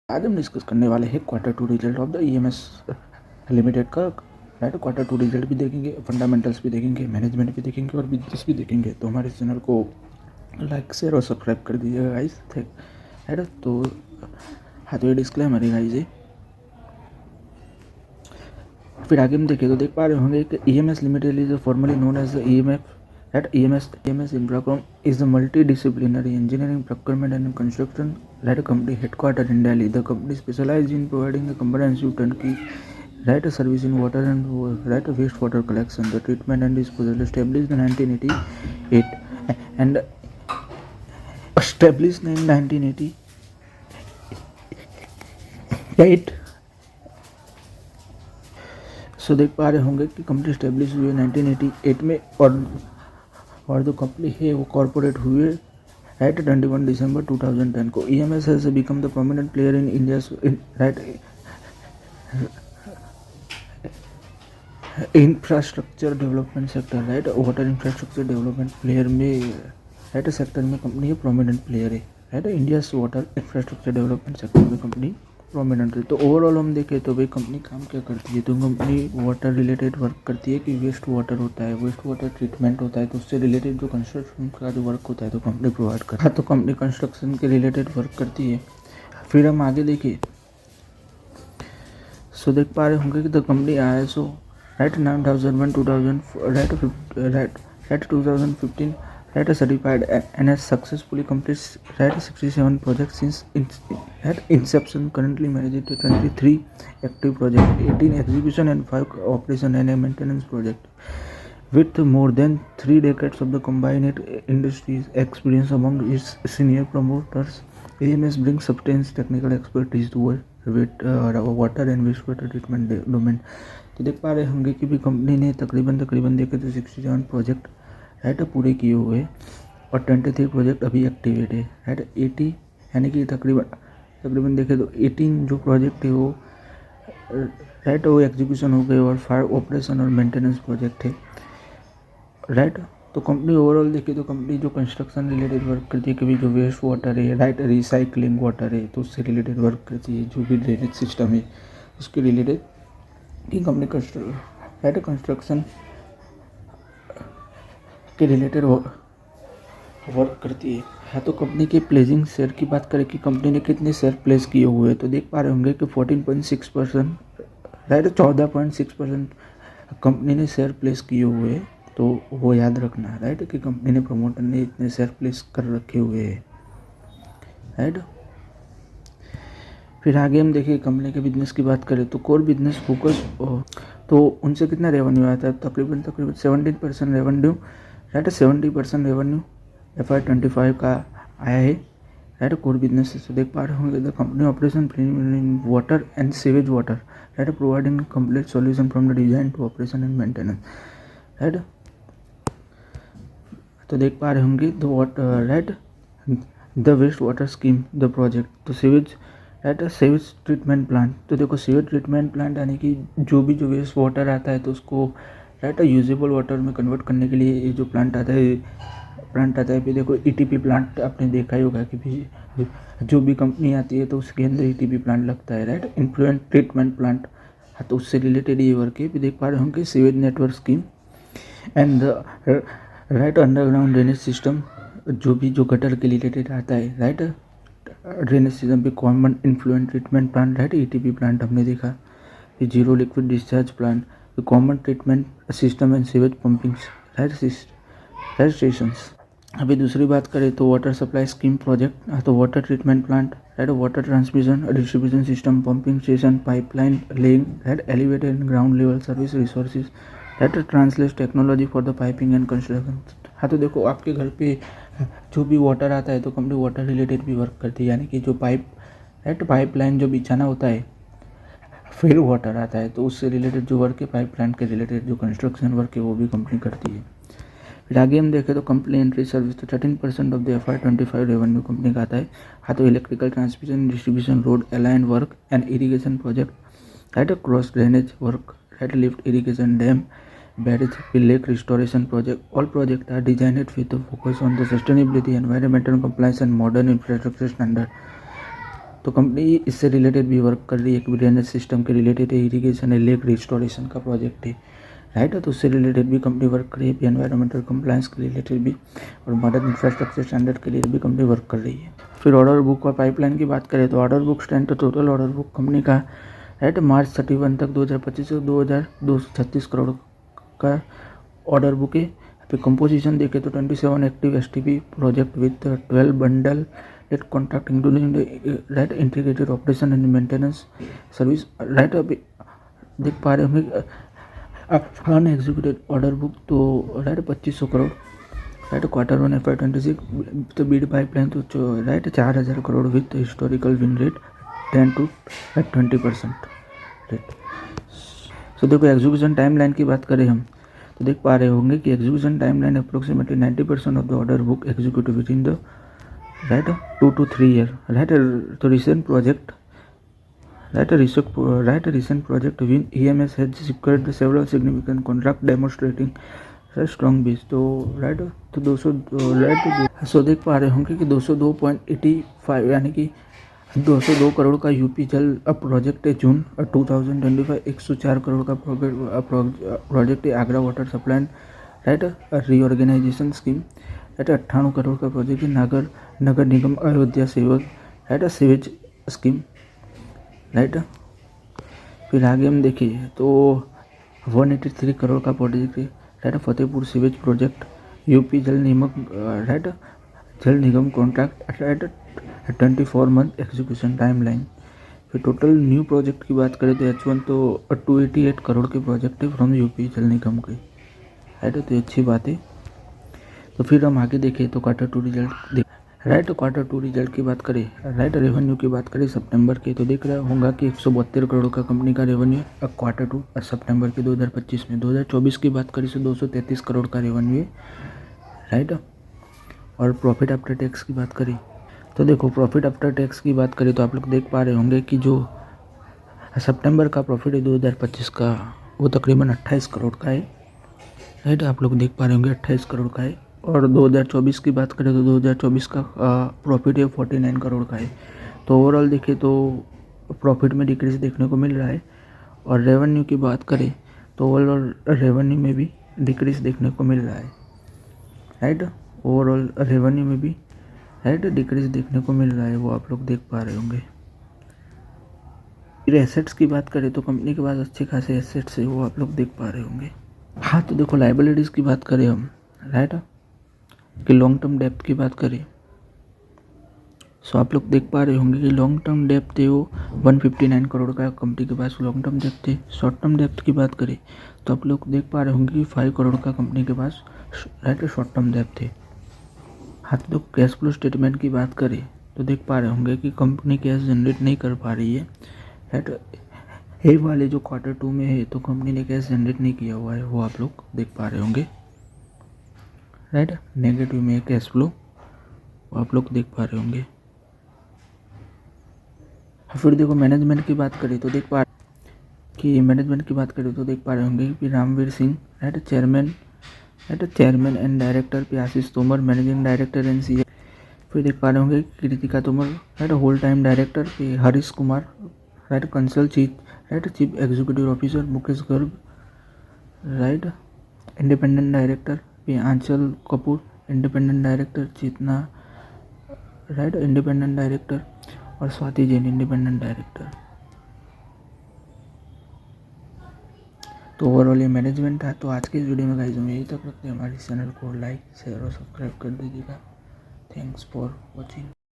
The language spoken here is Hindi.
आज हम डिस्कस करने वाले हैं quarter two result of the EMS limited का। राइट, क्वार्टर टू रिजल्ट भी देखेंगे, फंडामेंटल्स भी देखेंगे, मैनेजमेंट भी देखेंगे और बिजनेस भी देखेंगे। तो हमारे चैनल को लाइक शेयर और सब्सक्राइब कर दीजिएगा गाइस। राइट, तो हाँ, तो ये डिस्क्लेमर है गाइस। फिर आगे हम देखें तो देख पा रहे होंगे कि EMS limited is formerly known as the EMF. That EMS Infracom is a multidisciplinary engineering, procurement and construction company headquartered in Delhi. The company specializes in providing a comprehensive turnkey service in water and wastewater collection, the treatment and disposal. Established in 1988 and established in 1988. सो देख पा रहे होंगे कि कंपनी स्टेब्लिश हुई है 1988 में और जो कंपनी है वो कॉर्पोरेट हुए राइट 21 दिसंबर 2010 को। EMS has become the prominent player in India infrastructure development sector. Right, water infrastructure development player में राइट सेक्टर में कंपनी है प्रोमिनेंट प्लेयर है। Right, India water infrastructure development sector में कंपनी प्रोमिनेंट है। तो ओवरऑल हम देखें तो भाई कंपनी काम क्या करती है, तो कंपनी वाटर रिलेटेड वर्क करती है कि वेस्ट वाटर होता है, वेस्ट वाटर ट्रीटमेंट होता है, तो उससे रिलेटेड जो कंस्ट्रक्शन का जो वर्क होता है तो कंपनी प्रोवाइड करती है। तो कंपनी कंस्ट्रक्शन के रिलेटेड वर्क करती है। फिर हम आगे देखें सो देख पा रहे होंगे कि the company ISO right 9001 2000 right 2015 right certified and has successfully completed right 67 projects since inception. Currently managed 23 active projects, 18 execution and 5 operation and a maintenance project. With more than 3 decades of the combined industries experience among its senior promoters, AMS brings substantial technical expertise to water and wastewater treatment domain. तो देख पा रहे होंगे कि भी कंपनी ने तकरीबन देखे तो 67 प्रोजेक्ट राइट पूरे किए हुए और 23 प्रोजेक्ट अभी एक्टिवेट है। राइट 80 यानी कि तकरीबन देखे तो 18 जो प्रोजेक्ट है वो राइट वो एग्जीक्यूशन हो गए और 5 ऑपरेशन और मेंटेनेंस प्रोजेक्ट है। राइट, तो कंपनी ओवरऑल देखे तो कंपनी जो कंस्ट्रक्शन रिलेटेड वर्क करती है, कभी जो वेस्ट वाटर है राइट रिसाइकलिंग वाटर है तो उससे रिलेटेड वर्क करती है, जो भी ड्रेनेज सिस्टम है उसके रिलेटेड की कंपनी कंस्ट्रक्शन के रिलेटेड वर्क करती है। हाँ, तो कंपनी के प्लेजिंग शेयर की बात करें कि कंपनी ने कितने शेयर प्लेस किए हुए हैं, तो देख पा रहे होंगे कि 14.6% राइट 14.6% कंपनी ने शेयर प्लेस किए हुए हैं। तो वो याद रखना राइट कि कंपनी ने प्रमोटर ने इतने शेयर प्लेस कर रखे हुए हैं। राइट, फिर आगे हम देखिए कंपनी के बिजनेस की बात करें तो कोर बिजनेस फोकस तो उनसे कितना रेवेन्यू आता है, तकरीबन 17% रेवेन्यू राइट 70% रेवेन्यू FY25 का आया है। राइट, कोर बिजनेस से देख पा रहे होंगे the company operation in water and sewage water right providing complete solution from the design to operation and maintenance. Right, तो देख पा रहे होंगे the water right the waste water scheme the project तो sewage right sewage treatment plant. तो देखो सीवेज ट्रीटमेंट प्लांट यानी कि जो वेस्ट वाटर आता है तो उसको राइट यूजेबल वाटर में कन्वर्ट करने के लिए ये जो प्लांट आता है फिर देखो ETP प्लांट आपने देखा ही होगा कि भी जो भी कंपनी आती है तो उसके अंदर ETP प्लांट लगता है राइट इन्फ्लुएंट ट्रीटमेंट प्लांट। हाँ, तो उससे रिलेटेड ये वर्क है। फिर देख पा रहे होंगे sewage network scheme and right underground drainage system जो गटर के रिलेटेड आता है राइट ड्रेनेज सिस्टम पे common influential treatment plant right ETP plant हमने देखा। फिर zero liquid discharge plant, common treatment system and sewage pumping right stations. अभी दूसरी बात करें तो वाटर सप्लाई स्कीम प्रोजेक्ट तो water treatment plant right water transmission distribution system pumping station pipeline laying right elevated and ground level service resources right translate technology for the piping and construction. हाँ, तो देखो आपके घर पे जो भी वाटर आता है तो कंपनी वाटर रिलेटेड भी वर्क करती है, यानी कि जो पाइपलाइन जो बिछाना होता है फिर वाटर आता है तो उससे रिलेटेड जो वर्क है पाइपलाइन के रिलेटेड जो कंस्ट्रक्शन वर्क है वो भी कंपनी करती है। फिर आगे हम देखें तो कंप्लीमेंट्री सर्विस तो 13% of the FY25 revenue company का आता है। हाँ, तो electrical transmission distribution road align work and irrigation project right cross drainage work right lift irrigation dam barrage lake restoration project. All project are designed with focus on the sustainability environmental compliance and modern infrastructure standard. तो कंपनी इससे रिलेटेड भी वर्क कर रही है, एक ड्रेनेज सिस्टम के रिलेटेड है, इरीगेशन है, लेक रिस्टोरेशन का प्रोजेक्ट है, राइट। तो उससे रिलेटेड भी कंपनी वर्क कर रही है, एनवायरमेंटल कंप्लायंस के रिलेटेड भी और मॉडर्न इंफ्रास्ट्रक्चर स्टैंडर्ड के लिए भी कंपनी वर्क कर रही है। फिर ऑर्डर बुक और पाइपलाइन की बात करें तो ऑर्डर बुक स्टैंड, तो टोटल ऑर्डर बुक कंपनी का राइट मार्च 31 तक 2025 से 2236 करोड़ का ऑर्डर बुक है। फिर कंपोजिशन देखें तो 27 active STP project with 12 bundled contract including right integrated operation and maintenance service, right. अभी देख पा रहे होंगे अन एग्जीक्यूटेड ऑर्डर बुक तो right 2500 crore, right. Q1 FY26 तो बीड पाइपलाइन तो right 4000 crore with historical win rate 10 to 20%, right. So देखो एग्जीक्यूशन टाइमलाइन की बात करें हम तो देख पा रहे होंगे कि execution timeline approximately 90% of the order book executive within the right 2 to 3 year, right. तो recent project recent project win EMS has secured several significant contract demonstrating strong base, तो राइट तो 200 राइट। सो देख पा रहे होंगे कि 202.85 यानी कि 202 करोड़ का यूपी जल प्रोजेक्ट है जून 2025, 104 करोड़ का प्रोजेक्ट है Agra water supply right reorganisation scheme, right. 98 crore का प्रोजेक्ट है नगर निगम अयोध्या सेवक राइट सीवेज स्कीम, राइट। फिर आगे हम देखिए तो 183 करोड़ का प्रोजेक्ट है right Fatehpur sewage project UP Jal Nigam contract right 24 month execution timeline. फिर टोटल न्यू प्रोजेक्ट की बात करें तो H1 तो 288 करोड़ के प्रोजेक्ट है फ्रॉम यूपी जल निगम के, राइट। तो अच्छी बात है। तो फिर हम आगे देखें तो Q2 result right Q2 result की बात करें, राइट रेवेन्यू की बात करें सितंबर के तो देख रहा होगा कि 172 करोड़ का कंपनी का रेवेन्यू Q2 सितंबर के 2025 में। 2024 की बात करें तो 233 करोड़ का रेवेन्यू है, राइट। और प्रॉफिट आफ्टर टैक्स की बात करें तो देखो प्रॉफिट आफ्टर टैक्स की बात करें तो आप लोग देख पा रहे होंगे कि जो सितंबर का प्रॉफिट है 2025 का वो तकरीबन 28 करोड़ का है, राइट। आप लोग देख पा रहे होंगे 28 करोड़ का है। और 2024 की बात करें तो 2024 का प्रॉफिट है 49 करोड़ का है। तो ओवरऑल देखें तो प्रॉफिट में डिक्रीज देखने को मिल रहा है। और रेवेन्यू की बात करें तो ओवरऑल रेवेन्यू में भी डिक्रीज देखने को मिल रहा है, राइट। ओवरऑल रेवेन्यू में भी राइट डिक्रीज देखने को मिल रहा है, वो आप लोग देख पा रहे होंगे। फिर एसेट्स की बात करें तो कंपनी के पास अच्छे खासे एसेट्स है, वो आप लोग देख पा रहे होंगे। हाँ तो देखो लाइबिलिटीज़ की बात करें हम राइट कि लॉन्ग टर्म डेप्थ की बात करें सो आप लोग देख पा रहे होंगे कि लॉन्ग टर्म डेप्थ है वो 159 करोड़ का कंपनी के पास लॉन्ग टर्म डेप्थ है। शॉर्ट टर्म डेप्थ की बात करें तो आप लोग देख पा रहे होंगे कि 5 करोड़ का कंपनी के पास राइट शॉर्ट टर्म डेप्थ है। हाँ तो कैश फ्लो स्टेटमेंट की बात करें तो देख पा रहे होंगे कि कंपनी कैश जनरेट नहीं कर पा रही है, राइट। ये वाले जो Q2 में है तो कंपनी ने कैश जनरेट नहीं किया हुआ है, वो आप लोग देख पा रहे होंगे, राइट। नेगेटिव में कैश फ्लो वो आप लोग देख पा रहे होंगे। फिर देखो मैनेजमेंट की बात करें तो देख पा रहे होंगे कि Ramvir Singh right chairman and director, पे Ashish Tomar managing director and CEO। फिर देख पा रहे होंगे Kritika Tomar right whole time director, पे Harish Kumar right Kansal chief executive officer, Mukesh Garg right independent director, पे Aanchal Kapoor independent director, Chetna right independent director और स्वाति जैन इंडिपेंडेंट डायरेक्टर। तो ओवरऑल ये मैनेजमेंट था। तो आज के इस वीडियो में गाइस हम यही तक रखते हैं। हमारे चैनल को लाइक शेयर और सब्सक्राइब कर दीजिएगा। Thanks for watching.